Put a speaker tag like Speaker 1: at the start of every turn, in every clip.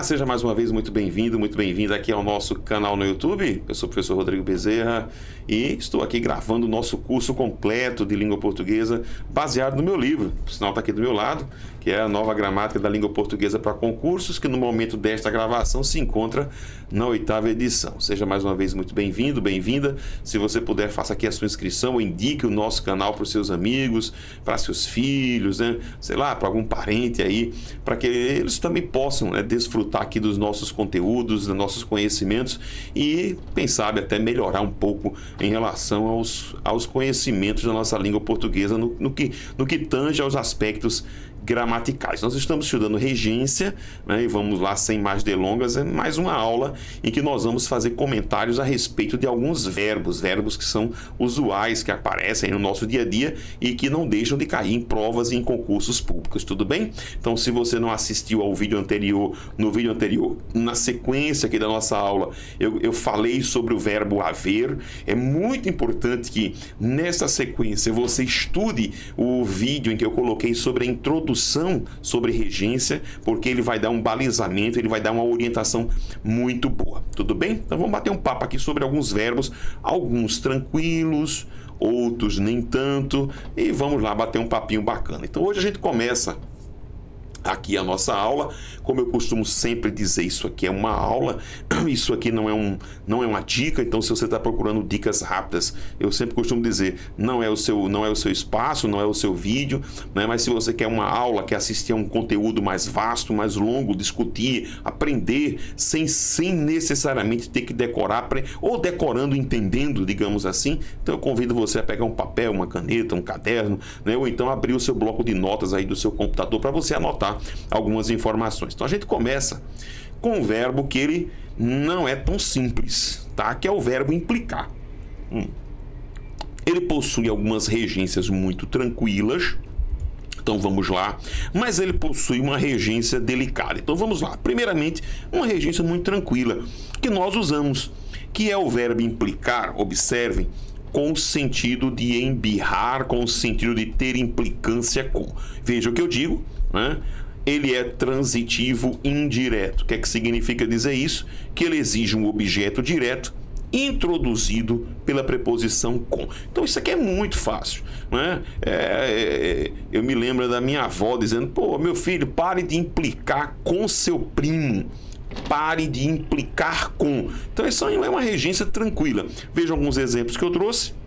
Speaker 1: Olá, seja mais uma vez muito bem-vindo, muito bem-vinda aqui ao nosso canal no YouTube. Eu sou o professor Rodrigo Bezerra e estou aqui gravando o nosso curso completo de língua portuguesa baseado no meu livro, o sinal está aqui do meu lado, que é a Nova Gramática da Língua Portuguesa para Concursos, que no momento desta gravação se encontra na 8ª edição. Seja mais uma vez muito bem-vindo, bem-vinda. Se você puder, faça aqui a sua inscrição, ou indique o nosso canal para os seus amigos, para seus filhos, né? Sei lá, para algum parente aí, para que eles também possam, né, desfrutar aqui dos nossos conteúdos, dos nossos conhecimentos e, quem sabe, até melhorar um pouco em relação aos conhecimentos da nossa língua portuguesa no que tange aos aspectos gramaticais. Nós estamos estudando regência, né, e vamos lá, sem mais delongas, é mais uma aula em que nós vamos fazer comentários a respeito de alguns verbos que são usuais, que aparecem no nosso dia a dia e que não deixam de cair em provas e em concursos públicos, tudo bem? Então, se você não assistiu ao vídeo anterior, na sequência aqui da nossa aula, eu falei sobre o verbo haver. É muito importante que nessa sequência você estude o vídeo em que eu coloquei sobre a introdução sobre regência, porque ele vai dar um balizamento, ele vai dar uma orientação muito boa, tudo bem? Então vamos bater um papo aqui sobre alguns verbos, alguns tranquilos, outros nem tanto, e vamos lá bater um papinho bacana. Então hoje a gente começa aqui a nossa aula. Como eu costumo sempre dizer, isso aqui é uma aula, isso aqui não é uma dica. Então, se você está procurando dicas rápidas, eu sempre costumo dizer, não é o seu espaço, não é o seu vídeo, né? Mas se você quer uma aula, quer assistir a um conteúdo mais vasto, mais longo, discutir, aprender, sem necessariamente ter que decorar, ou decorando, entendendo, digamos assim, então eu convido você a pegar um papel, uma caneta, um caderno, né? Ou então abrir o seu bloco de notas aí do seu computador para você anotar algumas informações. Então a gente começa com um verbo que ele não é tão simples, tá? Que é o verbo implicar. Ele possui algumas regências muito tranquilas, então vamos lá, mas ele possui uma regência delicada. Então vamos lá. Primeiramente, uma regência muito tranquila que nós usamos, que é o verbo implicar. Observem, com o sentido de embirrar, com o sentido de ter implicância com. Veja o que eu digo, né? Ele é transitivo indireto. O que é que significa dizer isso? Que ele exige um objeto direto introduzido pela preposição com. Então isso aqui é muito fácil, né? Eu me lembro da minha avó dizendo: pô, meu filho, pare de implicar com seu primo. Pare de implicar com. Então isso é uma regência tranquila. Vejam alguns exemplos que eu trouxe.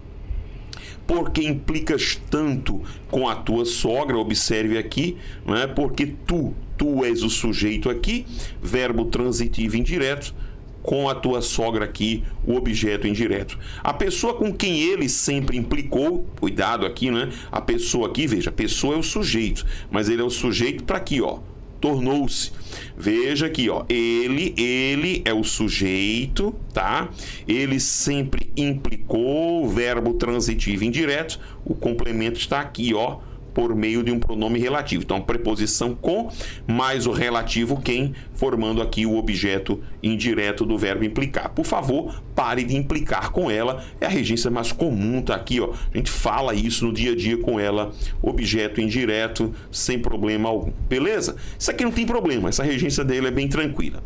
Speaker 1: Porque implicas tanto com a tua sogra, observe aqui, né? Porque tu és o sujeito aqui, verbo transitivo indireto, com a tua sogra aqui, o objeto indireto. A pessoa com quem ele sempre implicou, cuidado aqui, né? A pessoa aqui, veja, a pessoa é o sujeito, mas ele é o sujeito para aqui, ó. Tornou-se. Veja aqui, ó, ele é o sujeito, tá? Ele sempre implicou, verbo transitivo indireto, o complemento está aqui, ó, por meio de um pronome relativo. Então, preposição com mais o relativo quem, formando aqui o objeto indireto do verbo implicar. Por favor, pare de implicar com ela. É a regência mais comum, tá aqui, ó. A gente fala isso no dia a dia com ela, objeto indireto, sem problema algum. Beleza? Isso aqui não tem problema, essa regência dele é bem tranquila.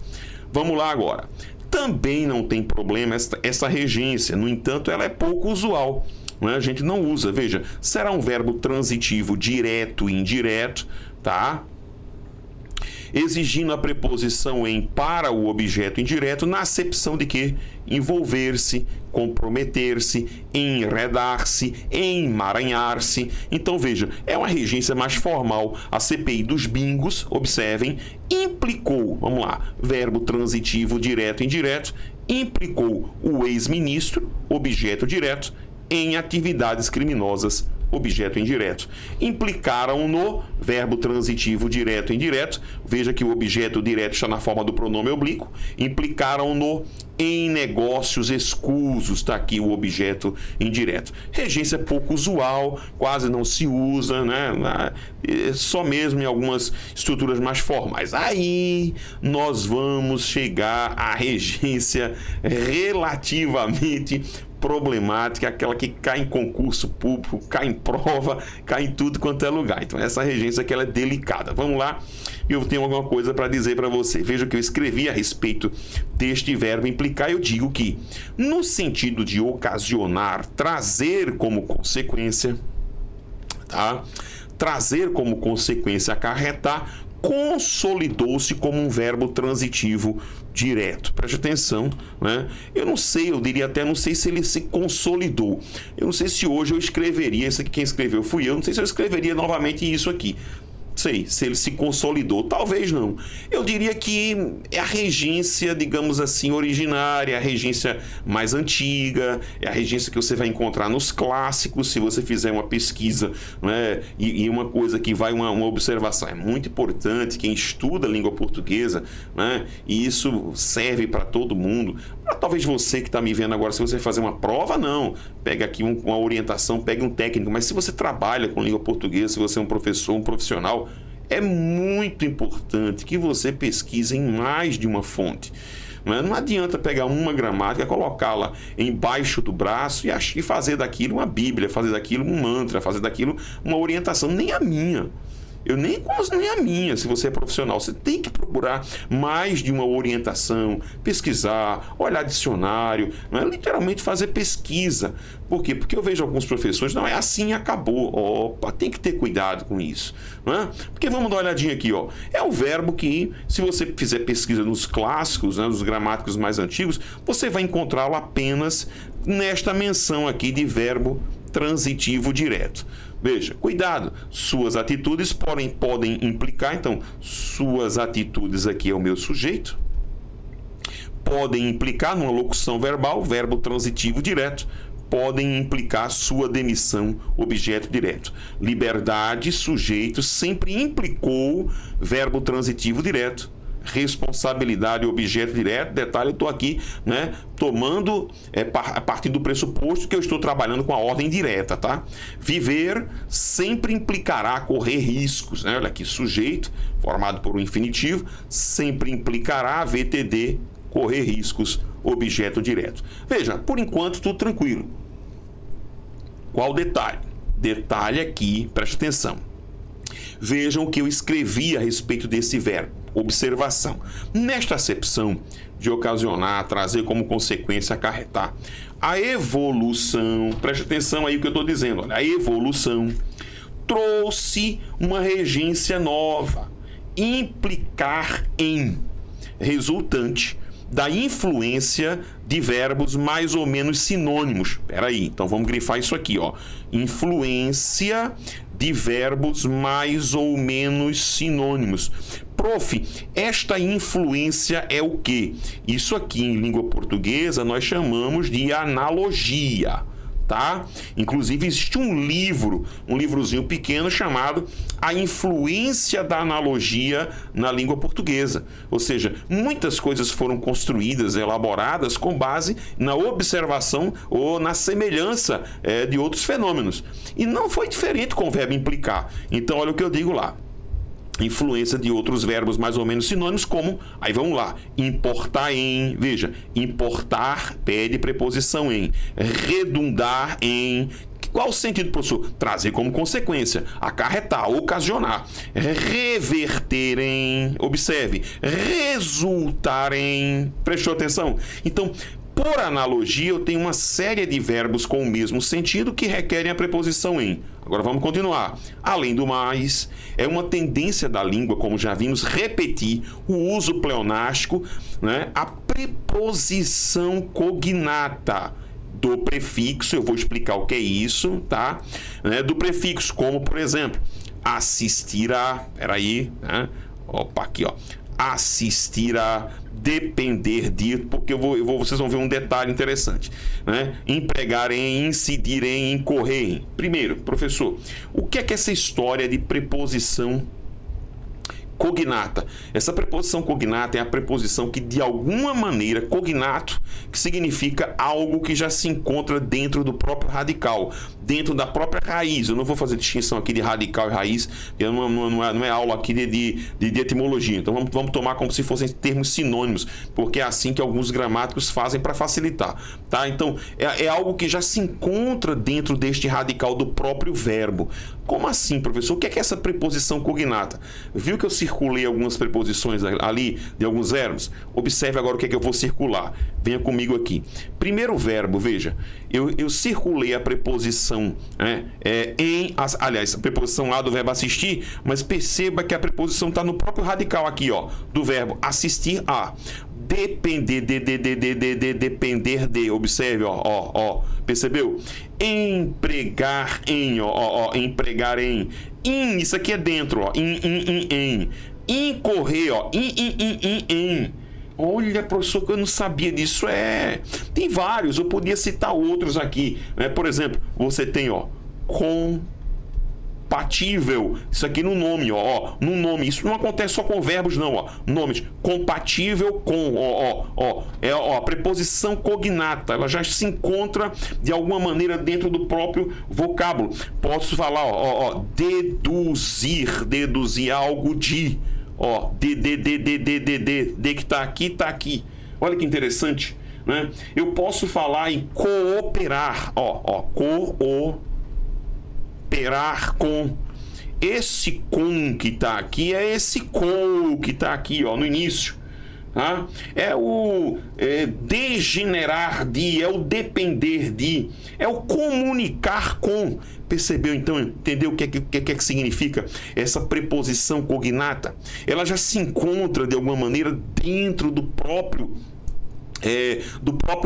Speaker 1: Vamos lá agora. Também não tem problema essa regência, no entanto, ela é pouco usual. A gente não usa, veja, será um verbo transitivo direto e indireto, tá? Exigindo a preposição em para o objeto indireto, na acepção de que envolver-se, comprometer-se, enredar-se, emaranhar-se. Então, veja, é uma regência mais formal. A CPI dos bingos, observem, implicou, vamos lá, verbo transitivo direto e indireto, implicou o ex-ministro, objeto direto, em atividades criminosas, objeto indireto. Implicaram no verbo transitivo direto e indireto. Veja que o objeto direto está na forma do pronome oblíquo. Implicaram no em negócios escusos, está aqui o objeto indireto. Regência pouco usual, quase não se usa, né? Só mesmo em algumas estruturas mais formais. Aí nós vamos chegar à regência relativamente problemática, aquela que cai em concurso público, cai em prova, cai em tudo quanto é lugar. Então essa regência aqui ela é delicada. Vamos lá, eu tenho alguma coisa para dizer para você. Veja o que eu escrevi a respeito deste verbo implicar. Eu digo que no sentido de ocasionar, trazer como consequência, tá? Trazer como consequência, acarretar, consolidou-se como um verbo transitivo direto. Preste atenção, né? Eu não sei, eu diria até, não sei se ele se consolidou. Eu não sei se hoje eu escreveria, esse aqui quem escreveu fui eu, não sei se eu escreveria novamente isso aqui. Sei, se ele se consolidou, talvez não. Eu diria que é a regência, digamos assim, originária, a regência mais antiga, é a regência que você vai encontrar nos clássicos, se você fizer uma pesquisa, né? E uma coisa que vai, uma observação, é muito importante, quem estuda a língua portuguesa, né? E isso serve para todo mundo. Talvez você que está me vendo agora, se você fazer uma prova, não. Pega aqui uma orientação, pega um técnico, mas se você trabalha com língua portuguesa, se você é um professor, um profissional, é muito importante que você pesquise em mais de uma fonte. Não adianta pegar uma gramática, colocá-la embaixo do braço e fazer daquilo uma bíblia, fazer daquilo um mantra, fazer daquilo uma orientação, nem a minha. Eu nem a minha, se você é profissional. Você tem que procurar mais de uma orientação, pesquisar, olhar dicionário, não é literalmente fazer pesquisa. Por quê? Porque eu vejo alguns professores, não, é assim e acabou. Opa, tem que ter cuidado com isso. Não é? Porque vamos dar uma olhadinha aqui, ó. É um verbo que, se você fizer pesquisa nos clássicos, né, nos gramáticos mais antigos, você vai encontrá-lo apenas nesta menção aqui de verbo transitivo direto. Veja, cuidado, suas atitudes podem implicar, então, suas atitudes aqui é o meu sujeito, podem implicar numa locução verbal, verbo transitivo direto, podem implicar sua demissão, objeto direto. Liberdade, sujeito, sempre implicou verbo transitivo direto. Responsabilidade, objeto direto. Detalhe, eu estou aqui, né, tomando, a partir do pressuposto que eu estou trabalhando com a ordem direta, tá? Viver sempre implicará correr riscos, né? Olha aqui, sujeito, formado por um infinitivo, sempre implicará, VTD, correr riscos, objeto direto. Veja, por enquanto, tudo tranquilo. Qual o detalhe? Detalhe aqui, preste atenção. Vejam o que eu escrevi a respeito desse verbo. Observação. Nesta acepção de ocasionar, trazer como consequência, acarretar, a evolução, preste atenção aí o que eu estou dizendo, olha, a evolução trouxe uma regência nova, implicar em, resultante da influência de verbos mais ou menos sinônimos. Espera aí, então vamos grifar isso aqui, ó. Influência de verbos mais ou menos sinônimos. Prof, esta influência é o quê? Isso aqui em língua portuguesa nós chamamos de analogia, tá? Inclusive existe um livrozinho pequeno chamado A Influência da Analogia na Língua Portuguesa. Ou seja, muitas coisas foram construídas, elaboradas com base na observação ou na semelhança de outros fenômenos. E não foi diferente com o verbo implicar. Então, olha o que eu digo lá. Influência de outros verbos mais ou menos sinônimos, como, aí vamos lá, importar em, veja, importar pede preposição em, redundar em. Qual o sentido, professor? Trazer como consequência, acarretar, ocasionar, reverter em, observe, resultar em. Prestou atenção? Então, por analogia, eu tenho uma série de verbos com o mesmo sentido que requerem a preposição em. Agora vamos continuar. Além do mais, é uma tendência da língua, como já vimos, repetir o uso pleonástico, né? A preposição cognata do prefixo, eu vou explicar o que é isso, tá? Do prefixo, como por exemplo, assistirá, peraí, né? Opa, aqui ó, assistirá, depender de, porque vocês vão ver um detalhe interessante, né? Empregar em, incidir em, incorrer em. Primeiro, professor, o que é essa história de preposição cognata? Essa preposição cognata é a preposição que de alguma maneira, cognato, que significa algo que já se encontra dentro do próprio radical, dentro da própria raiz. Eu não vou fazer distinção aqui de radical e raiz, não é aula aqui de etimologia. Então vamos tomar como se fossem termos sinônimos, porque é assim que alguns gramáticos fazem para facilitar, tá? Então é algo que já se encontra dentro deste radical do próprio verbo. Como assim, professor? O que é essa preposição cognata? Viu que eu circulei algumas preposições ali de alguns verbos? Observe agora o que é que eu vou circular. Venha comigo aqui. Primeiro verbo, veja, eu circulei a preposição aliás, a preposição lá do verbo assistir, mas perceba que a preposição está no próprio radical aqui, ó, do verbo assistir a. Depender depender de. Observe, ó, percebeu? Empregar em, empregar em. Isso aqui é dentro, ó, em. Incorrer, ó, em. Olha, professor, que eu não sabia disso. Tem vários, eu podia citar outros aqui, né? Por exemplo, você tem, ó, compatível, isso aqui no nome, no nome, isso não acontece só com verbos não, ó, nomes, compatível com, a preposição cognata, ela já se encontra de alguma maneira dentro do próprio vocábulo. Posso falar, deduzir algo de, de que tá aqui, olha que interessante, né? Eu posso falar em cooperar, cooperar com. Esse com que está aqui é esse com que está aqui, ó, no início. Tá? É o degenerar de, é o depender de, é o comunicar com. Percebeu então? Entendeu o que é que significa essa preposição cognata? Ela já se encontra de alguma maneira dentro do próprio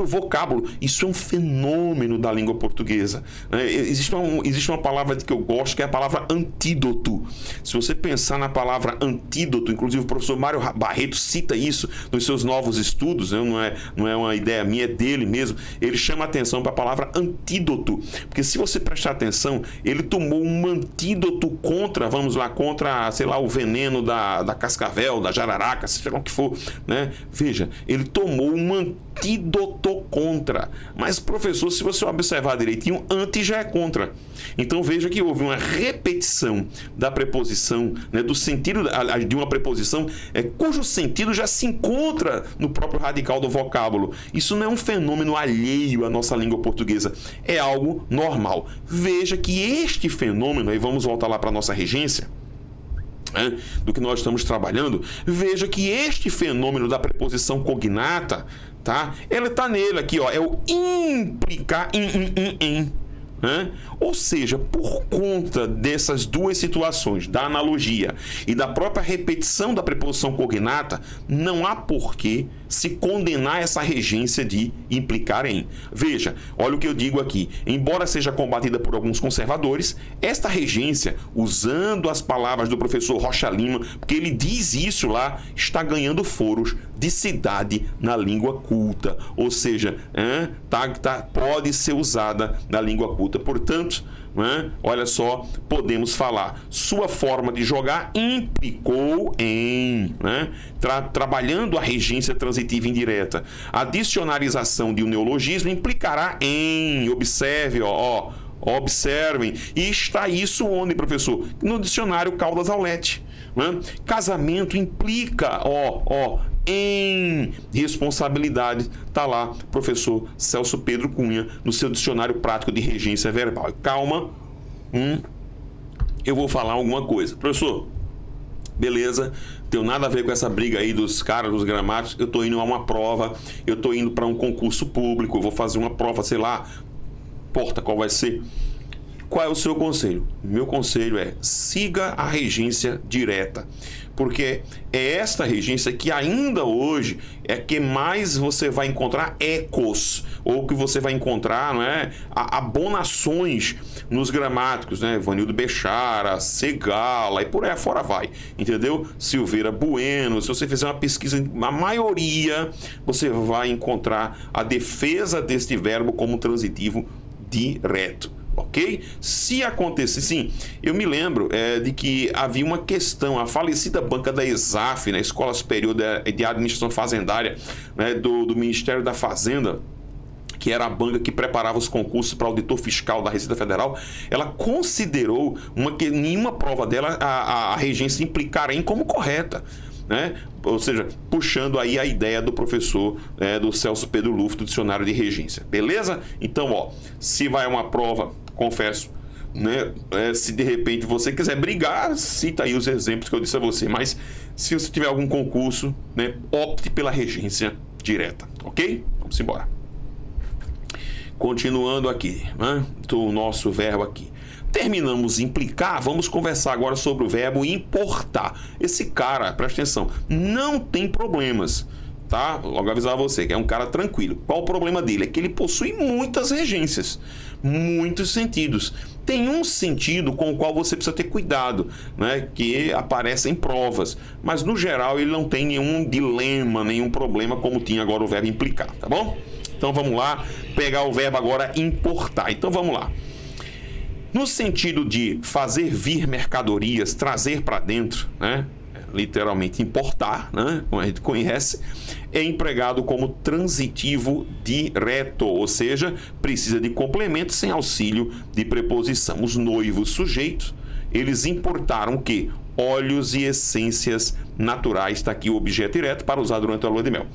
Speaker 1: vocábulo. Isso é um fenômeno da língua portuguesa, né? Existe uma palavra que eu gosto, que é a palavra antídoto. Se você pensar na palavra antídoto, inclusive o professor Mário Barreto cita isso nos seus novos estudos, né? Não é uma ideia minha, é dele mesmo. Ele chama a atenção para a palavra antídoto, porque se você prestar atenção, ele tomou um antídoto contra, sei lá, o veneno da cascavel, da jararaca, seja lá o que for, né? Veja, ele tomou um antídoto contra. Mas, professor, se você observar direitinho, anti já é contra. Então veja que houve uma repetição da preposição, né, do sentido de uma preposição cujo sentido já se encontra no próprio radical do vocábulo. Isso não é um fenômeno alheio à nossa língua portuguesa, é algo normal. Veja que este fenômeno, aí vamos voltar lá para a nossa regência, do que nós estamos trabalhando, veja que este fenômeno da preposição cognata, tá? Ela está nele aqui, ó, é o implicar em. Ou seja, por conta dessas duas situações, da analogia e da própria repetição da preposição cognata, não há porquê se condenar essa regência de implicar em. Veja, olha o que eu digo aqui. Embora seja combatida por alguns conservadores, esta regência, usando as palavras do professor Rocha Lima, porque ele diz isso lá, está ganhando foros de cidade na língua culta. Ou seja, pode ser usada na língua culta. Portanto, olha só, podemos falar, sua forma de jogar implicou em, trabalhando a regência transitiva indireta. A dicionarização de um neologismo implicará em, observe, observem. E está isso onde, professor? No dicionário Caldas Aulete. Casamento implica, em responsabilidade. Está lá, professor Celso Pedro Cunha, no seu dicionário prático de regência verbal. Calma, eu vou falar alguma coisa. Professor, beleza, tem nada a ver com essa briga aí dos caras, dos gramáticos. Eu estou indo a uma prova, eu estou indo para um concurso público, eu vou fazer uma prova, sei lá, importa qual vai ser. Qual é o seu conselho? Meu conselho é: siga a regência direta, porque é esta regência que ainda hoje é que mais você vai encontrar ecos, ou que você vai encontrar, abonações nos gramáticos, né? Vanildo Bechara, Segala e por aí fora vai, entendeu? Silveira Bueno. Se você fizer uma pesquisa, a maioria você vai encontrar a defesa deste verbo como transitivo direto. Ok? Se acontecer, sim, eu me lembro de que havia uma questão, a falecida banca da ESAF, Escola Superior de Administração Fazendária, do Ministério da Fazenda, que era a banca que preparava os concursos para auditor fiscal da Receita Federal, ela considerou que nenhuma prova dela a regência implicaria como correta, né? Ou seja, puxando aí a ideia do professor do Celso Pedro Luft, do dicionário de regência. Beleza? Então, ó, se vai uma prova, confesso, né? Se de repente você quiser brigar, cita aí os exemplos que eu disse a você, mas se você tiver algum concurso, né, opte pela regência direta, ok? Vamos embora. Continuando aqui, né, do nosso verbo aqui. Terminamos implicar, vamos conversar agora sobre o verbo importar. Esse cara, presta atenção, não tem problemas, tá? Logo avisar você que é um cara tranquilo. Qual o problema dele? É que ele possui muitas regências, muitos sentidos. Tem um sentido com o qual você precisa ter cuidado, né? Que aparece em provas, mas no geral ele não tem nenhum dilema, nenhum problema como tinha agora o verbo implicar, tá bom? Então vamos lá, pegar o verbo agora importar. Então vamos lá. No sentido de fazer vir mercadorias, trazer para dentro, né? Literalmente importar, né? Como a gente conhece, é empregado como transitivo direto, ou seja, precisa de complemento sem auxílio de preposição. Os noivos sujeitos, eles importaram o quê? Óleos e essências naturais, está aqui o objeto direto para usar durante a lua de mel.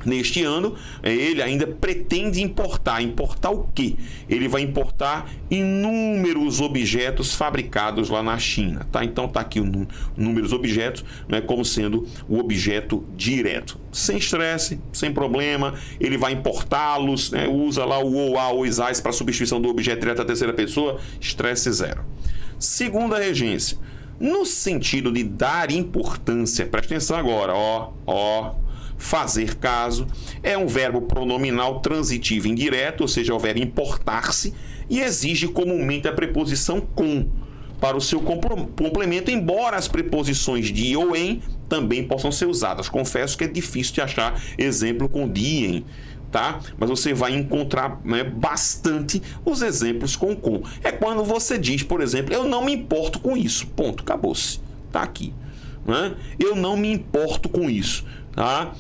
Speaker 1: Neste ano, ele ainda pretende importar. Importar o quê? Ele vai importar inúmeros objetos fabricados lá na China, tá? Então tá aqui inúmeros objetos, né, como sendo o objeto direto. Sem estresse, sem problema, ele vai importá-los, né, usa lá o ou, a, ou, is para substituição do objeto direto à terceira pessoa, estresse zero. Segunda regência, no sentido de dar importância, presta atenção agora, fazer caso, é um verbo pronominal transitivo indireto, ou seja, é o verbo importar-se, e exige comumente a preposição com para o seu complemento, embora as preposições de ou em também possam ser usadas. Confesso que é difícil de achar exemplo com de em, tá? Mas você vai encontrar, né, bastante os exemplos com. É quando você diz, por exemplo, eu não me importo com isso, ponto, acabou-se, tá aqui, né? Eu não me importo com isso. Tá?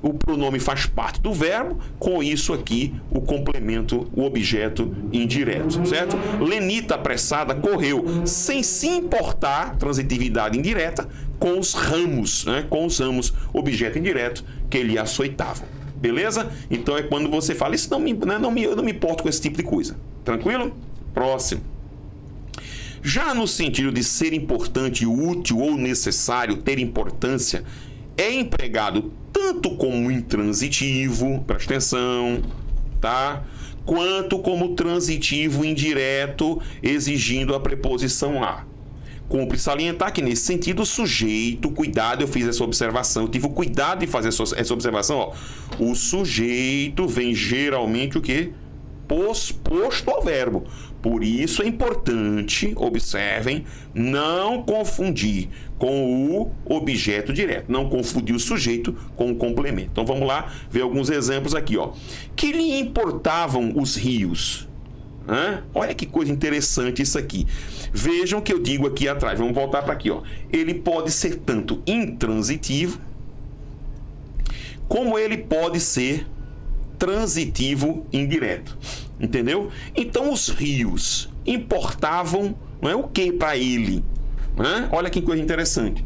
Speaker 1: O pronome faz parte do verbo, com isso aqui o complemento, o objeto indireto, certo? Lenita apressada correu sem se importar, transitividade indireta, com os ramos, né? Com os ramos, objeto indireto, que ele açoitava. Beleza? Então é quando você fala, isso eu não me importo com esse tipo de coisa. Tranquilo? Próximo. Já no sentido de ser importante, útil ou necessário, ter importância, é empregado tanto como intransitivo, presta atenção, tá? Quanto como transitivo indireto, exigindo a preposição a. Cumpre salientar que, nesse sentido, o sujeito, cuidado, eu fiz essa observação, eu tive o cuidado de fazer essa observação, ó. O sujeito vem geralmente o quê? Posposto ao verbo. Por isso é importante, observem, não confundir com o objeto direto. Não confundir o sujeito com o complemento. Então vamos lá ver alguns exemplos aqui, ó. Que lhe importavam os rios? Olha que coisa interessante isso aqui. Vejam que eu digo aqui atrás. Vamos voltar para aqui, ó. Ele pode ser tanto intransitivo, como ele pode ser transitivo indireto, entendeu? Então os rios importavam, não é o que para ele, né? Olha que coisa interessante.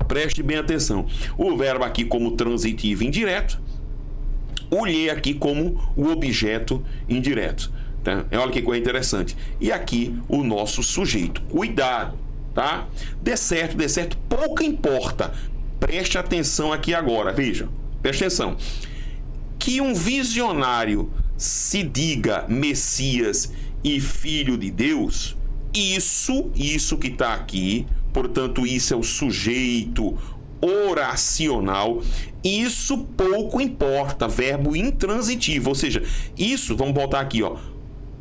Speaker 1: Preste bem atenção. O verbo aqui como transitivo indireto, o lhe aqui como o objeto indireto, tá? Olha que coisa interessante. E aqui o nosso sujeito. Cuidado, tá? Dê certo, pouco importa. Preste atenção aqui agora, veja. Preste atenção. Que um visionário se diga Messias e Filho de Deus, isso que está aqui, portanto, isso é o sujeito oracional, isso pouco importa, verbo intransitivo, ou seja, isso, vamos voltar aqui, ó,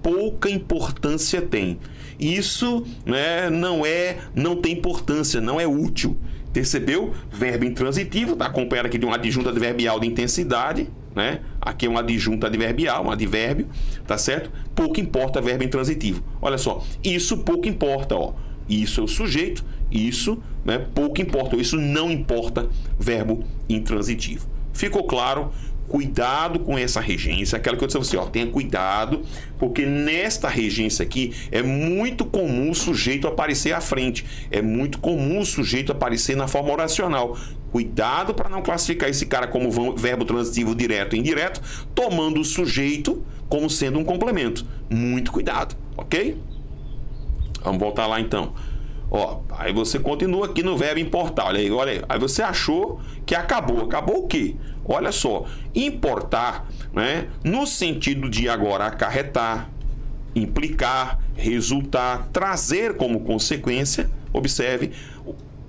Speaker 1: pouca importância tem. Isso, né, não tem importância, não é útil. Percebeu? Verbo intransitivo, tá? Acompanhado aqui de uma adjunta adverbial de intensidade, né? Aqui é uma adjunta adverbial, um advérbio, tá certo? Pouco importa verbo intransitivo. Olha só, isso pouco importa, ó. Isso é o sujeito, isso, né, pouco importa, isso não importa verbo intransitivo. Ficou claro? Cuidado com essa regência, aquela que eu disse a você, ó, tenha cuidado, porque nesta regência aqui é muito comum o sujeito aparecer à frente, é muito comum o sujeito aparecer na forma oracional. Cuidado para não classificar esse cara como verbo transitivo direto e indireto, tomando o sujeito como sendo um complemento. Muito cuidado, ok? Vamos voltar lá então. Ó, aí você continua aqui no verbo importar. Olha aí. Aí você achou que acabou. Acabou o quê? Olha só. Importar, né, no sentido de agora acarretar, implicar, resultar, trazer como consequência. Observe,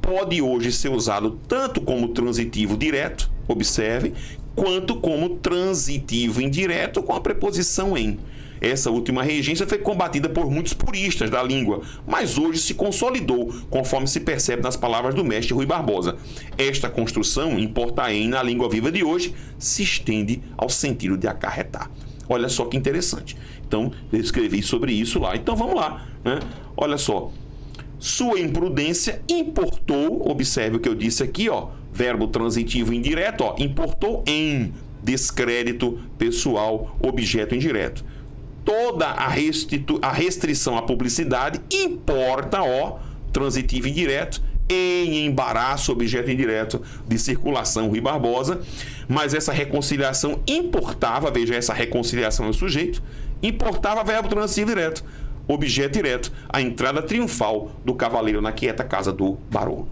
Speaker 1: pode hoje ser usado tanto como transitivo direto, observe, quanto como transitivo indireto com a preposição em. Essa última regência foi combatida por muitos puristas da língua, mas hoje se consolidou, conforme se percebe nas palavras do mestre Rui Barbosa. Esta construção, importar em na língua viva de hoje, se estende ao sentido de acarretar. Olha só que interessante. Então, eu escrevi sobre isso lá. Então, vamos lá, né? Olha só. Sua imprudência importou, observe o que eu disse aqui, ó, verbo transitivo indireto, ó, importou em descrédito pessoal, objeto indireto. Toda a restrição à publicidade importa, ó, transitivo indireto, em embaraço, objeto indireto de circulação, Rui Barbosa, mas essa reconciliação importava, veja, essa reconciliação é o sujeito, importava verbo transitivo direto, objeto direto, a entrada triunfal do cavaleiro na quieta casa do Barolo.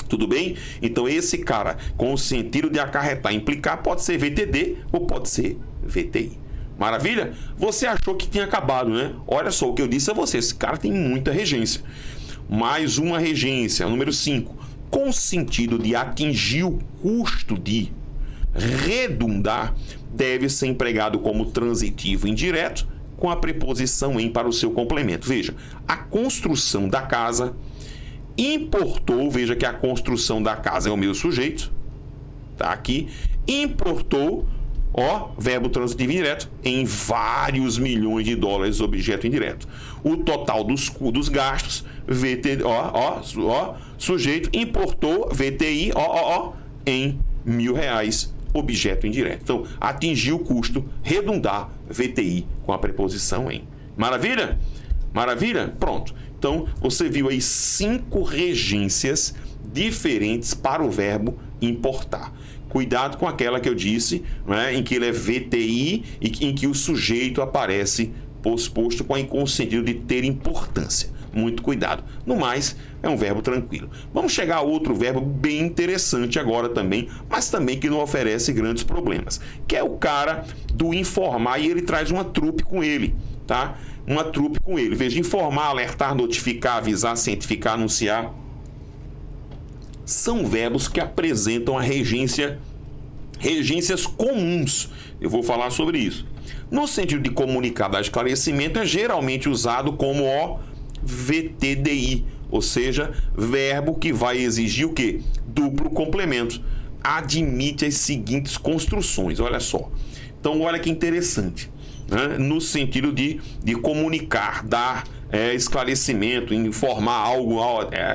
Speaker 1: Tudo bem? Então esse cara, com o sentido de acarretar, implicar, pode ser VTD ou pode ser VTI. Maravilha? Você achou que tinha acabado, né? Olha só o que eu disse a você, esse cara tem muita regência. Mais uma regência, número 5. Com o sentido de atingir o custo de redundar, deve ser empregado como transitivo indireto, com a preposição em para o seu complemento. Veja, a construção da casa importou, veja que a construção da casa é o meu sujeito, tá aqui, importou, ó, verbo transitivo indireto, em vários milhões de dólares, objeto indireto. O total dos gastos, VT, sujeito, importou, VTI, em R$1.000, objeto indireto. Então, atingir o custo, redundar, VTI com a preposição em. Maravilha? Maravilha? Pronto. Então, você viu aí 5 regências diferentes para o verbo importar. Cuidado com aquela que eu disse, né, em que ele é VTI e em que o sujeito aparece posposto com o sentido de ter importância. Muito cuidado. No mais, é um verbo tranquilo. Vamos chegar a outro verbo bem interessante agora também, mas também que não oferece grandes problemas, que é o cara do informar, e ele traz uma trupe com ele, tá? Uma trupe com ele. Veja, informar, alertar, notificar, avisar, cientificar, anunciar. São verbos que apresentam a regências comuns. Eu vou falar sobre isso. No sentido de comunicar, dar esclarecimento, é geralmente usado como o VTDI, ou seja, verbo que vai exigir o quê? Duplo complemento. Admite as seguintes construções, olha só. Então, olha que interessante, né? No sentido de comunicar, dar esclarecimento, informar algo.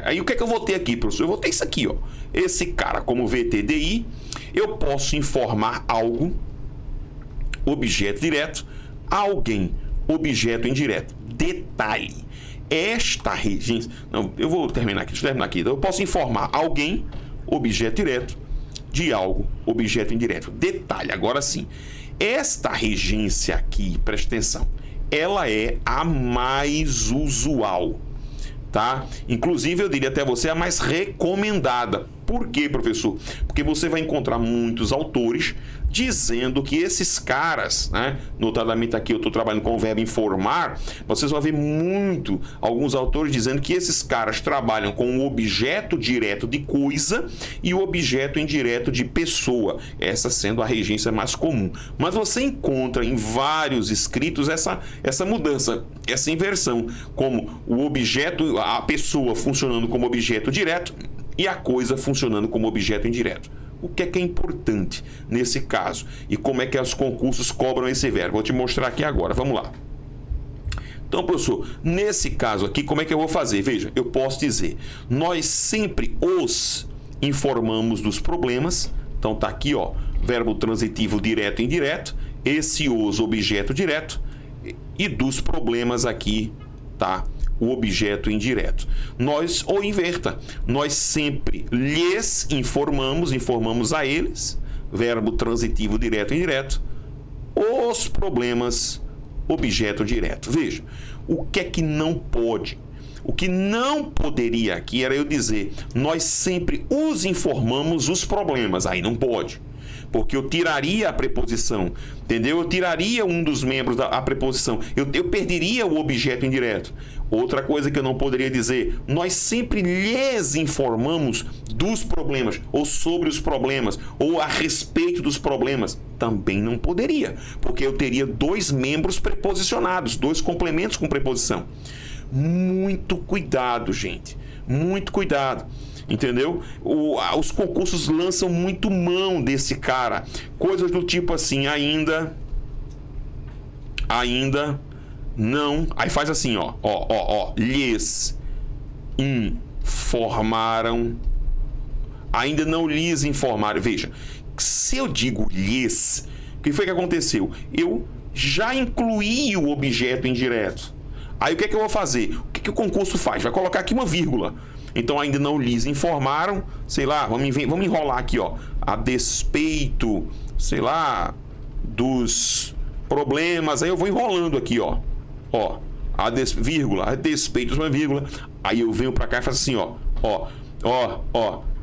Speaker 1: Aí o que é que eu vou ter aqui, professor? Eu vou ter isso aqui, ó. Esse cara como VTDI, eu posso informar algo, objeto direto, alguém, objeto indireto. Detalhe, esta regência... Não, eu vou terminar aqui, deixa eu terminar aqui. Eu posso informar alguém, objeto direto, de algo, objeto indireto. Detalhe, agora sim. Esta regência aqui, presta atenção, ela é a mais usual, tá? Inclusive, eu diria até você a mais recomendada. Por quê, professor? Porque você vai encontrar muitos autores dizendo que esses caras, né, notadamente aqui eu estou trabalhando com o verbo informar, vocês vão ver alguns autores dizendo que esses caras trabalham com o objeto direto de coisa e o objeto indireto de pessoa, essa sendo a regência mais comum. Mas você encontra em vários escritos essa mudança, essa inversão, como o objeto, a pessoa funcionando como objeto direto e a coisa funcionando como objeto indireto. O que é importante nesse caso? E como é que os concursos cobram esse verbo? Vou te mostrar aqui agora. Vamos lá. Então, professor, nesse caso aqui, como é que eu vou fazer? Veja, eu posso dizer, nós sempre os informamos dos problemas. Então, tá aqui, ó. verbo transitivo direto e indireto, esse os, objeto direto, e dos problemas aqui, tá? O objeto indireto. Nós, ou inverta, nós sempre lhes informamos a eles, verbo transitivo direto e indireto, os problemas, objeto direto. Veja, o que é que não pode? O que não poderia aqui era eu dizer, nós sempre os informamos os problemas. Aí não pode. Porque eu tiraria a preposição, entendeu? Eu tiraria um dos membros da preposição. Eu perderia o objeto indireto. Outra coisa que eu não poderia dizer, nós sempre lhes informamos dos problemas, ou sobre os problemas, ou a respeito dos problemas. Também não poderia, porque eu teria dois membros preposicionados, dois complementos com preposição. Muito cuidado, gente. Muito cuidado. Entendeu? Os concursos lançam muito mão desse cara. Coisas do tipo assim, ainda não. Aí faz assim, ó. Lhes informaram. Ainda não lhes informaram. Veja, se eu digo lhes, o que foi que aconteceu? Eu já incluí o objeto indireto. Aí o que é que eu vou fazer? O que o concurso faz? Vai colocar aqui uma vírgula. Então ainda não lhes informaram, sei lá, vamos enrolar aqui, ó, a despeito, sei lá, dos problemas. Aí eu vou enrolando aqui, ó, a despeito, uma vírgula. Aí eu venho para cá e faço assim,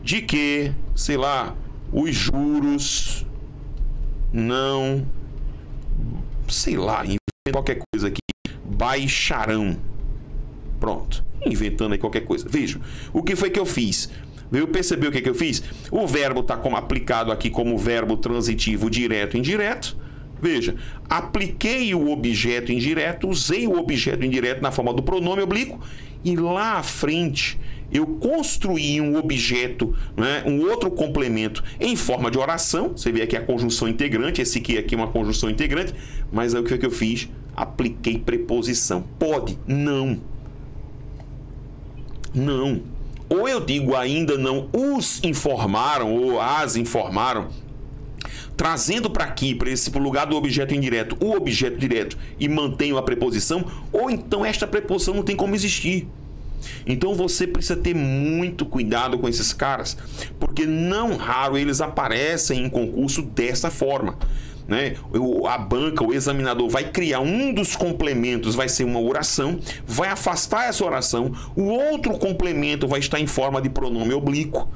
Speaker 1: de que, sei lá, os juros não, sei lá, inventa qualquer coisa aqui, baixarão. Pronto, inventando aí qualquer coisa. Veja, o que foi que eu fiz? Veio perceber o que eu fiz? O verbo está como aplicado aqui como verbo transitivo direto e indireto. Veja, apliquei o objeto indireto, usei o objeto indireto na forma do pronome oblíquo e lá à frente eu construí um objeto, né, um outro complemento em forma de oração. Você vê aqui a conjunção integrante, esse aqui é uma conjunção integrante, mas aí o que foi que eu fiz? Apliquei preposição. Pode? Não. Não. Ou eu digo ainda não os informaram ou as informaram, trazendo para aqui, para esse lugar do objeto indireto, o objeto direto e mantenho a preposição, ou então esta preposição não tem como existir. Então você precisa ter muito cuidado com esses caras, porque não raro eles aparecem em concurso dessa forma. Né? A banca, o examinador vai criar um dos complementos, vai ser uma oração, vai afastar essa oração, o outro complemento vai estar em forma de pronome oblíquo,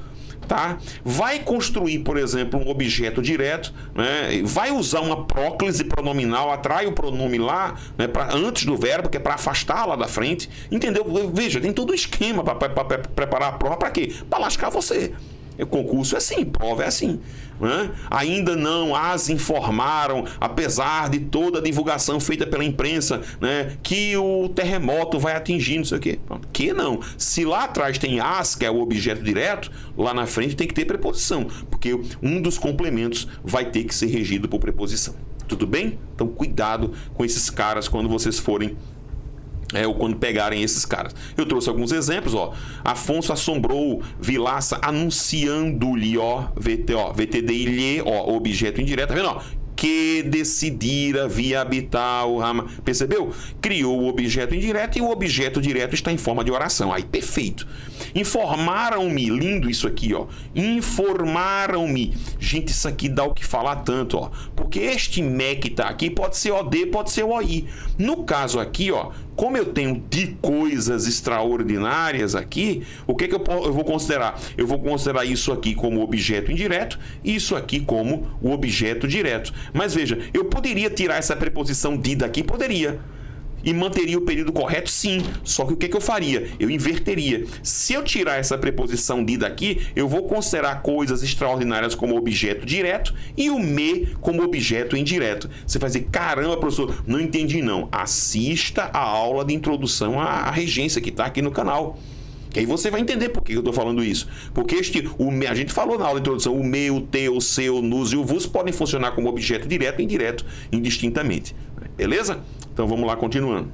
Speaker 1: tá? Vai construir, por exemplo, um objeto direto, né? Vai usar uma próclise pronominal, atrai o pronome lá, né, antes do verbo, que é para afastar lá da frente, entendeu? Veja, tem todo o esquema para preparar a prova, para quê? Para lascar você. O concurso é assim, prova é assim, né? Ainda não as informaram, apesar de toda a divulgação feita pela imprensa, né, que o terremoto vai atingir, não sei o quê. Que não. Se lá atrás tem as, que é o objeto direto, lá na frente tem que ter preposição, porque um dos complementos vai ter que ser regido por preposição. Tudo bem? Então cuidado com esses caras quando vocês forem ou quando pegarem esses caras. Eu trouxe alguns exemplos, ó. Afonso assombrou Vilaça anunciando-lhe, VTD-lhe, objeto indireto, tá vendo, ó? Que decidira via habitar o rama. Percebeu? Criou o objeto indireto e o objeto direto está em forma de oração. Aí, perfeito. Informaram-me, lindo isso aqui, ó. Informaram-me. Gente, isso aqui dá o que falar tanto, ó. Porque este me que tá aqui pode ser OD, pode ser OI. No caso aqui, ó, como eu tenho de coisas extraordinárias aqui, o que eu vou considerar? Eu vou considerar isso aqui como objeto indireto e isso aqui como o objeto direto. Mas veja, eu poderia tirar essa preposição de daqui? Poderia. E manteria o período correto? Sim. Só que o que eu faria? Eu inverteria. Se eu tirar essa preposição de daqui, eu vou considerar coisas extraordinárias como objeto direto e o me como objeto indireto. Você vai dizer, caramba, professor, não entendi não. Assista a aula de introdução à regência que está aqui no canal. Que aí você vai entender por que eu estou falando isso. Porque a gente falou na aula de introdução, o me, o te, o seu, o nos e o vos podem funcionar como objeto direto e indireto, indistintamente. Beleza? Então vamos lá, continuando.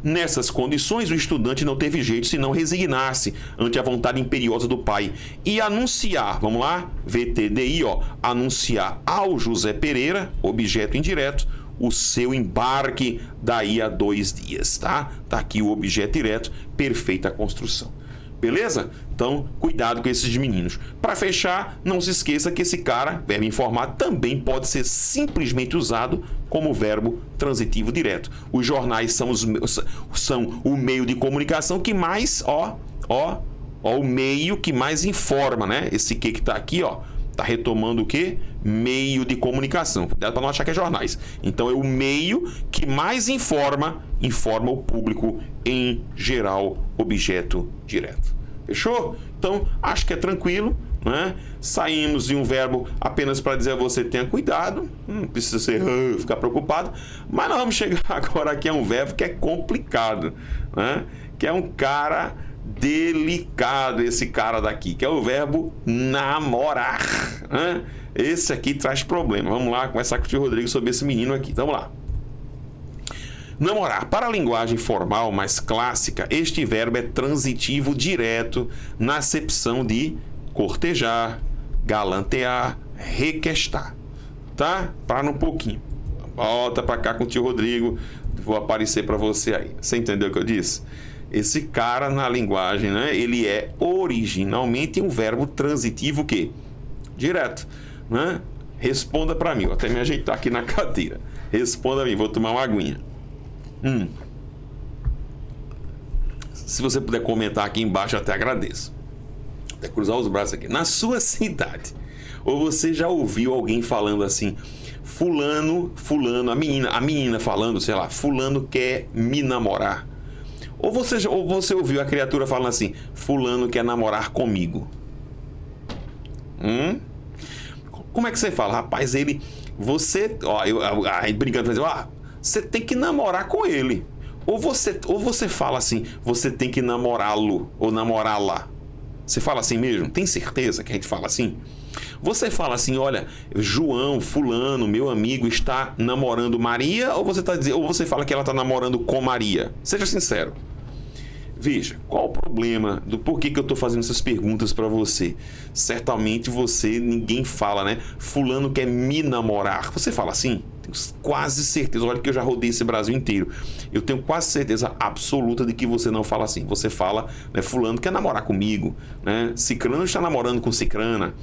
Speaker 1: Nessas condições, o estudante não teve jeito senão resignar-se ante a vontade imperiosa do pai e anunciar, vamos lá, VTDI, ó, anunciar ao José Pereira, objeto indireto, o seu embarque daí a 2 dias, tá? Tá aqui o objeto direto, perfeita construção. Beleza? Então, cuidado com esses meninos. Para fechar, não se esqueça que esse cara, verbo informar, também pode ser simplesmente usado como verbo transitivo direto. Os jornais são o meio de comunicação que mais, o meio que mais informa, né? Esse que tá aqui, ó, tá retomando o quê? Meio de comunicação. Cuidado para não achar que é jornais. Então, é o meio que mais informa o público em geral, objeto direto. Fechou? Então, acho que é tranquilo, né? Saímos de um verbo apenas para dizer a você tenha cuidado, não precisa ficar preocupado, mas nós vamos chegar agora aqui a um verbo que é complicado, né? Que é um cara delicado, esse cara daqui, que é o verbo namorar, né? Esse aqui traz problema. Vamos lá conversar com o tio Rodrigo sobre esse menino aqui. Vamos lá. Namorar. Para a linguagem formal mais clássica, este verbo é transitivo direto na acepção de cortejar, galantear, requestar. Tá? Para um pouquinho. Volta para cá com o tio Rodrigo. Vou aparecer para você aí. Você entendeu o que eu disse? Esse cara na linguagem, né? Ele é originalmente um verbo transitivo o quê? Direto, né? Responda para mim. Vou até me ajeitar aqui na cadeira. Responda a mim. Vou tomar uma aguinha. Se você puder comentar aqui embaixo, eu até agradeço. Até cruzar os braços aqui. Na sua cidade, ou você já ouviu alguém falando assim, fulano, a menina falando, sei lá, fulano quer me namorar. Ou você ouviu a criatura falando assim, fulano quer namorar comigo. Como é que você fala? Rapaz, aí brincando, você tem que namorar com ele. Ou você fala assim, você tem que namorá-lo ou namorá-la. Você fala assim mesmo? Tem certeza que a gente fala assim? Você fala assim, olha, João, fulano, meu amigo, está namorando Maria, ou você fala que ela está namorando com Maria? Seja sincero. Veja, qual o problema do porquê que eu estou fazendo essas perguntas para você? Certamente ninguém fala, né? Fulano quer me namorar. Você fala assim? Tenho quase certeza, olha que eu já rodei esse Brasil inteiro. Eu tenho quase certeza absoluta de que você não fala assim. Você fala, né, fulano quer namorar comigo, né? Cicrano está namorando com cicrana.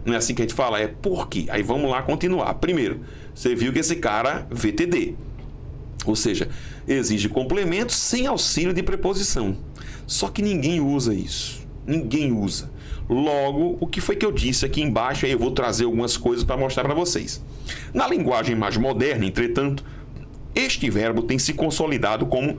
Speaker 1: Não é assim que a gente fala, é por quê? Aí vamos lá continuar. Primeiro, você viu que esse cara VTD. Ou seja, exige complemento sem auxílio de preposição. Só que ninguém usa isso. Ninguém usa. Logo, o que foi que eu disse aqui embaixo, aí eu vou trazer algumas coisas para mostrar para vocês. Na linguagem mais moderna, entretanto, este verbo tem se consolidado como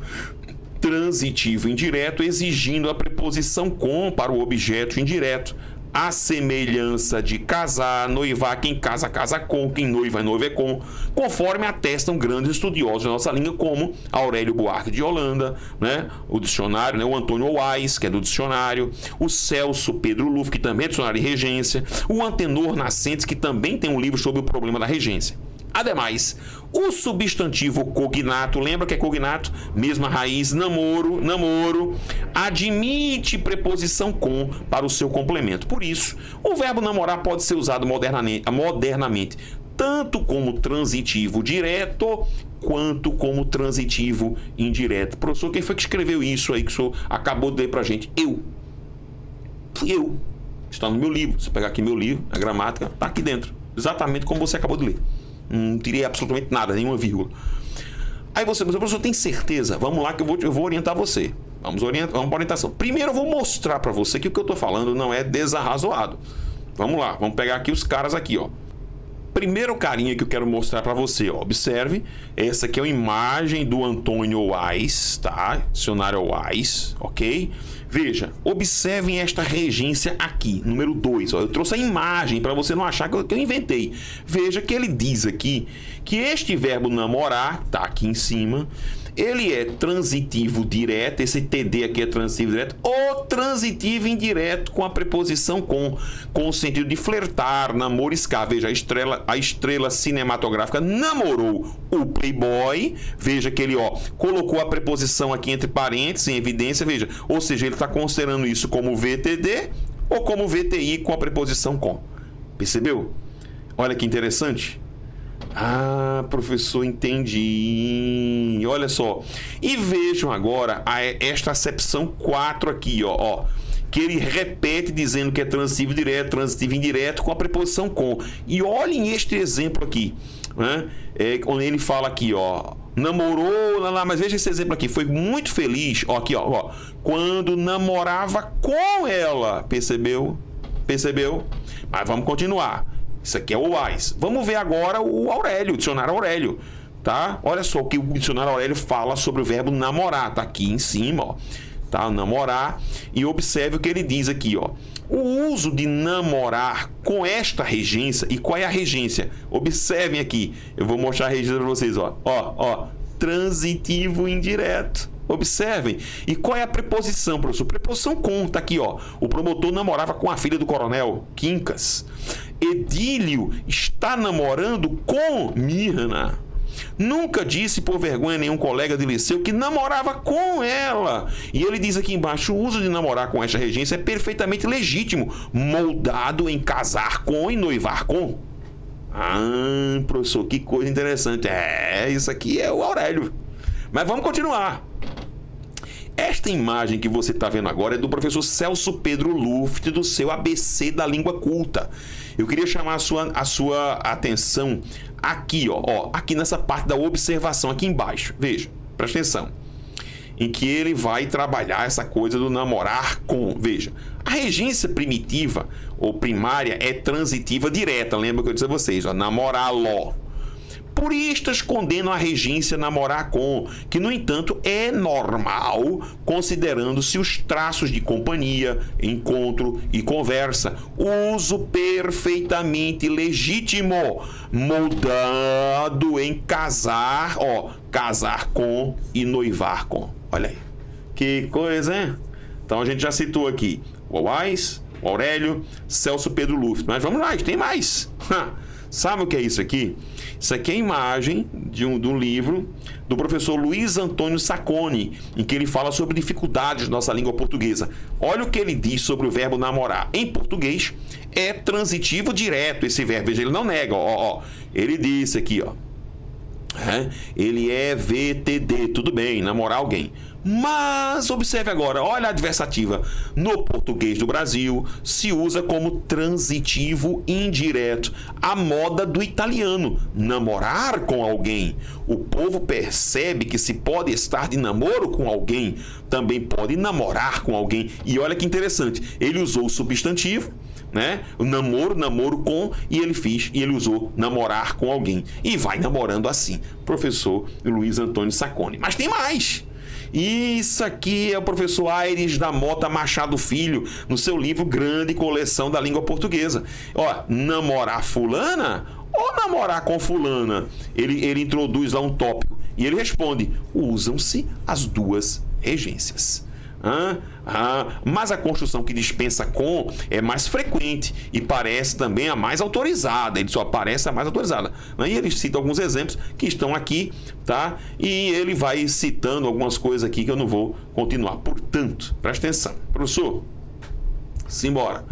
Speaker 1: transitivo indireto, exigindo a preposição com para o objeto indireto. A semelhança de casar, noivar, quem casa, casa com, quem noiva é com, conforme atestam grandes estudiosos da nossa língua, como Aurélio Buarque de Holanda, né? O dicionário, né? O Antônio Wise, que é do dicionário, o Celso Pedro Luf, que também é dicionário de regência, o Antenor Nascentes, que também tem um livro sobre o problema da regência. Ademais, o substantivo cognato, lembra que é cognato? Mesma raiz, namoro, admite preposição com para o seu complemento. Por isso, o verbo namorar pode ser usado modernamente tanto como transitivo direto, quanto como transitivo indireto. Professor, quem foi que escreveu isso aí que o senhor acabou de ler pra gente? Eu. Está no meu livro. Se pegar aqui meu livro, a gramática, está aqui dentro. Exatamente como você acabou de ler. Não tirei absolutamente nada, nenhuma vírgula. Aí você, professor, tem certeza? Vamos lá que eu vou orientar você. Vamos para orientação. Primeiro eu vou mostrar para você que o que eu estou falando não é desarrazoado. Vamos lá, vamos pegar aqui os caras aqui, ó. Primeiro carinha que eu quero mostrar para você, ó. Observe, essa aqui é uma imagem do Antônio Wise, tá? Dicionário Wise, ok? Veja, observem esta regência aqui, número 2. Eu trouxe a imagem para você não achar que eu inventei. Veja que ele diz aqui que este verbo namorar, tá aqui em cima, Ele é transitivo direto, esse TD aqui é transitivo direto, ou transitivo indireto com a preposição com o sentido de flertar, namoriscar. Veja, a estrela cinematográfica namorou o playboy. Veja que ele, colocou a preposição aqui entre parênteses, em evidência, veja. Ou seja, ele está considerando isso como VTD ou como VTI com a preposição com. Percebeu? Olha que interessante. Ah, professor, entendi. Olha só. E vejam agora esta acepção 4 aqui, que ele repete dizendo que é transitivo direto, transitivo indireto com a preposição com. E olhem este exemplo aqui, né? Onde ele fala aqui, namorou, mas veja esse exemplo aqui, foi muito feliz, aqui, quando namorava com ela. Percebeu? Mas vamos continuar. Isso aqui é o wise. Vamos ver agora o Aurélio, o dicionário Aurélio, tá? Olha só o que o dicionário Aurélio fala sobre o verbo namorar, tá aqui em cima, tá? Namorar. E observe o que ele diz aqui, O uso de namorar com esta regência. E qual é a regência? Observem aqui. Eu vou mostrar a regência para vocês, transitivo indireto. Observem. E qual é a preposição, professor? Preposição com, tá aqui, O promotor namorava com a filha do coronel Quincas. Edílio está namorando com Mirna. Nunca disse por vergonha a nenhum colega de liceu que namorava com ela. E ele diz aqui embaixo: o uso de namorar com esta regência é perfeitamente legítimo, moldado em casar com e noivar com. Ah, professor, que coisa interessante. Isso aqui é o Aurélio. Mas vamos continuar. Esta imagem que você está vendo agora é do professor Celso Pedro Luft, do seu ABC da Língua Culta. Eu queria chamar a sua atenção aqui, aqui nessa parte da observação, aqui embaixo. Veja, presta atenção. Em que ele vai trabalhar essa coisa do namorar com. Veja, a regência primitiva ou primária é transitiva direta. Lembra que eu disse a vocês, namorá-lo. Puristas condenam a regência namorar com, que, no entanto, é normal, considerando-se os traços de companhia, encontro e conversa. Uso perfeitamente legítimo, moldado em casar, casar com e noivar com. Olha aí. Que coisa, hein? Então a gente já citou aqui o Wise, o Aurélio, Celso Pedro Luft. Mas vamos lá, tem mais. Sabe o que é isso aqui? Isso aqui é a imagem de um livro do professor Luiz Antônio Sacconi, em que ele fala sobre dificuldades da nossa língua portuguesa. Olha o que ele diz sobre o verbo namorar. Em português, é transitivo direto esse verbo. Veja, ele não nega. Ele disse aqui, ele é VTD, tudo bem, namorar alguém. Mas observe agora, olha a adversativa. No português do Brasil, se usa como transitivo indireto, a moda do italiano, namorar com alguém. O povo percebe que se pode estar de namoro com alguém, também pode namorar com alguém. E olha que interessante, ele usou o substantivo, né? O namoro com, e ele usou namorar com alguém. E vai namorando assim, professor Luiz Antônio Sacconi. Mas tem mais. Isso aqui é o professor Aires da Mota Machado Filho, no seu livro Grande Coleção da Língua Portuguesa. Namorar fulana ou namorar com fulana? Ele introduz lá um tópico e ele responde: usam-se as duas regências. Mas a construção que dispensa com é mais frequente e parece também a mais autorizada. Ele só parece a mais autorizada. E ele cita alguns exemplos que estão aqui, tá? E ele vai citando algumas coisas aqui que eu não vou continuar. Portanto, presta atenção. Professor, simbora.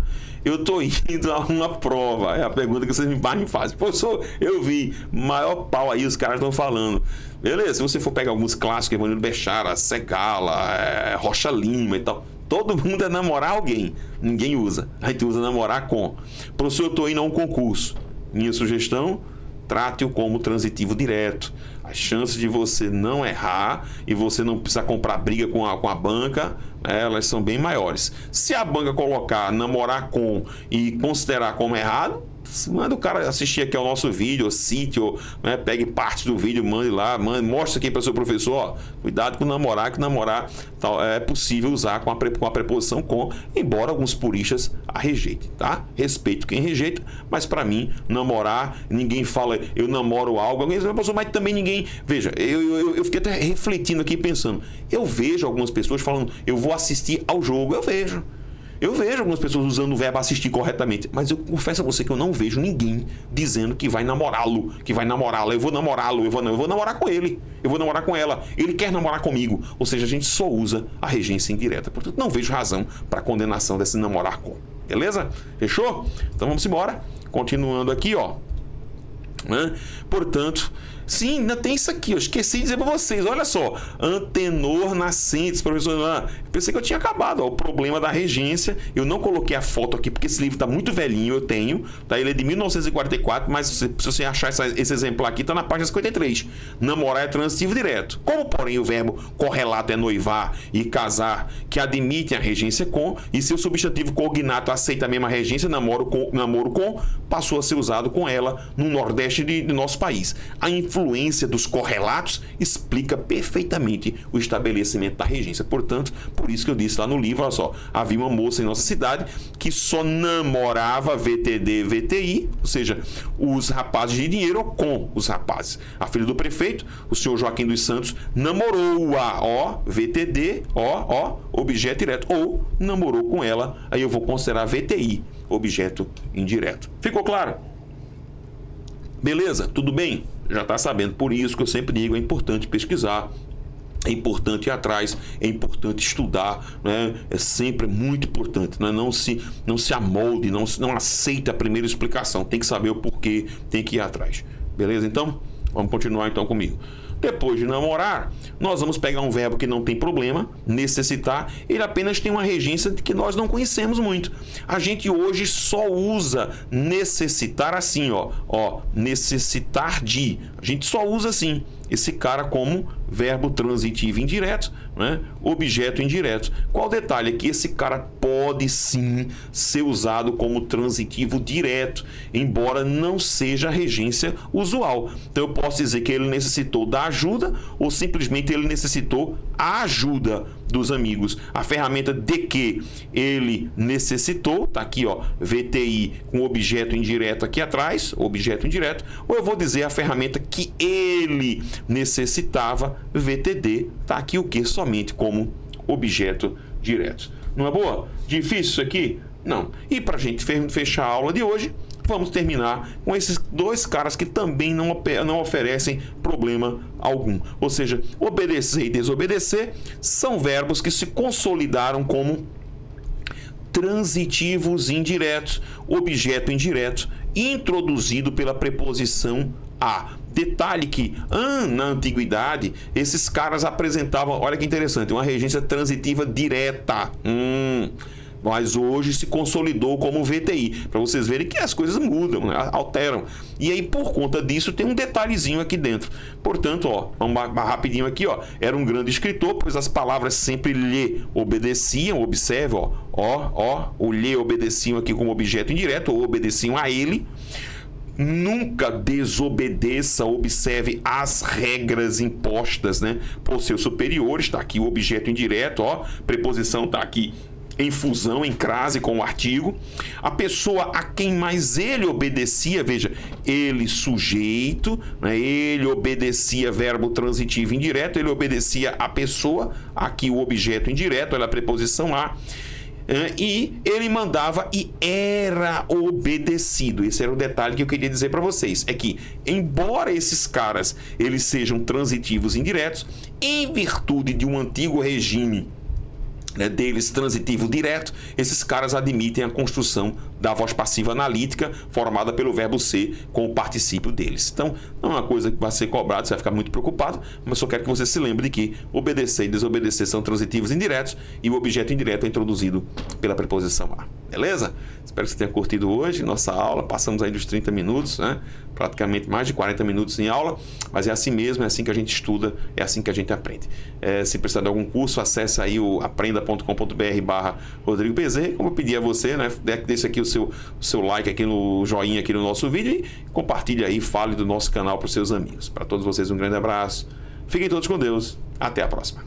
Speaker 1: Eu estou indo a uma prova. É a pergunta que vocês me fazem. Professor, eu vi. Maior pau aí, os caras estão falando. Beleza, se você for pegar alguns clássicos, Evanildo Bechara, Segala, Rocha Lima e tal, todo mundo é namorar alguém. Ninguém usa. A gente usa namorar com. Professor, eu estou indo a um concurso. Minha sugestão: trate-o como transitivo direto. As chances de você não errar e você não precisar comprar briga com a banca, elas são bem maiores. Se a banca colocar namorar com e considerar como errado, Manda o cara assistir aqui ao nosso vídeo, ou cite, ou né, pegue parte do vídeo, mande lá, mostre aqui para o seu professor, ó, cuidado com namorar, que namorar tal, é possível usar com a preposição com, embora alguns puristas a rejeitem, tá? Respeito quem rejeita, mas para mim, namorar, ninguém fala, eu namoro algo, alguém diz, mas também ninguém... Veja, eu fiquei até refletindo aqui, pensando, eu vejo algumas pessoas falando, eu vou assistir ao jogo, eu vejo algumas pessoas usando o verbo assistir corretamente, mas eu confesso a você que eu não vejo ninguém dizendo que vai namorá-lo, eu vou namorá-lo, eu vou namorar com ele, eu vou namorar com ela, ele quer namorar comigo. Ou seja, a gente só usa a regência indireta. Portanto, não vejo razão para condenação desse namorar com. Beleza? Fechou? Então vamos embora. Continuando aqui, ó. Portanto, sim, ainda tem isso aqui, eu esqueci de dizer para vocês, olha só, antenor nascentes, professor, pensei que eu tinha acabado, ó, o problema da regência, eu não coloquei a foto aqui porque esse livro está muito velhinho, eu tenho, tá? Ele é de 1944, mas se você achar esse exemplar aqui, está na página 53, namorar é transitivo direto, como porém o verbo correlato é noivar e casar, que admitem a regência com, e seu substantivo cognato aceita a mesma regência, namoro com, passou a ser usado com ela no Nordeste de nosso país. A influência dos correlatos explica perfeitamente o estabelecimento da regência. Portanto, por isso que eu disse lá no livro, olha só, havia uma moça em nossa cidade que só namorava VTD, VTI, ou seja, os rapazes de dinheiro com os rapazes. A filha do prefeito, o senhor Joaquim dos Santos, namorou-a, ó, VTD, ó, objeto direto, ou namorou com ela, aí eu vou considerar VTI, objeto indireto. Ficou claro? Beleza? Tudo bem? Já está sabendo. Por isso que eu sempre digo, é importante pesquisar, é importante ir atrás, é importante estudar, né? É sempre muito importante, né? Não se amolde, não aceita a primeira explicação, tem que saber o porquê, tem que ir atrás. Beleza? Então, vamos continuar então comigo. Depois de namorar, nós vamos pegar um verbo que não tem problema, necessitar, ele apenas tem uma regência que nós não conhecemos muito. A gente hoje só usa necessitar assim, ó, necessitar de. A gente só usa assim, esse cara como verbo transitivo indireto, né? Objeto indireto. Qual o detalhe? É que esse cara pode sim ser usado como transitivo direto, embora não seja a regência usual. Então eu posso dizer que ele necessitou da ajuda ou simplesmente ele necessitou a ajuda dos amigos. A ferramenta de que ele necessitou, tá aqui, ó, VTI com objeto indireto aqui atrás, objeto indireto, ou eu vou dizer a ferramenta que ele necessitava, VTD, tá aqui o que? Somente como objeto direto. Não é boa? Difícil isso aqui? Não. E para a gente fechar a aula de hoje, vamos terminar com esses dois caras que também não oferecem problema algum. Ou seja, obedecer e desobedecer são verbos que se consolidaram como transitivos indiretos, objeto indireto, introduzido pela preposição a. Detalhe que, na antiguidade, esses caras apresentavam, olha que interessante, uma regência transitiva direta. Mas hoje se consolidou como VTI, para vocês verem que as coisas mudam, né? Alteram. E aí, por conta disso, tem um detalhezinho aqui dentro. Portanto, ó, vamos rapidinho aqui, ó. Era um grande escritor, pois as palavras sempre lhe obedeciam. Observe, ó, o lhe obedeciam aqui como objeto indireto, ou obedeciam a ele. Nunca desobedeça, observe as regras impostas, né, por seus superiores. Está aqui o objeto indireto, ó, preposição está aqui em fusão, em crase com o artigo. A pessoa a quem mais ele obedecia, veja, ele sujeito, né, ele obedecia verbo transitivo indireto, ele obedecia a pessoa, aqui o objeto indireto, olha a preposição a. E ele mandava e era obedecido. Esse era o detalhe que eu queria dizer para vocês. É que, embora esses caras eles sejam transitivos indiretos, em virtude de um antigo regime, né, deles transitivo direto, esses caras admitem a construção da voz passiva analítica formada pelo verbo ser com o particípio deles. Então, não é uma coisa que vai ser cobrada, você vai ficar muito preocupado, mas só quero que você se lembre de que obedecer e desobedecer são transitivos indiretos e o objeto indireto é introduzido pela preposição a. beleza? Espero que você tenha curtido hoje nossa aula. Passamos aí dos 30 minutos, né? Praticamente mais de 40 minutos em aula, mas é assim mesmo, é assim que a gente estuda, é assim que a gente aprende. Se precisar de algum curso, acesse aí o aprenda.com.br/Rodrigo Bezerra. Como eu pedi a você, né? Deixe aqui o seu like aqui no joinha aqui no nosso vídeo e compartilhe aí, fale do nosso canal para os seus amigos. Para todos vocês um grande abraço. Fiquem todos com Deus. Até a próxima.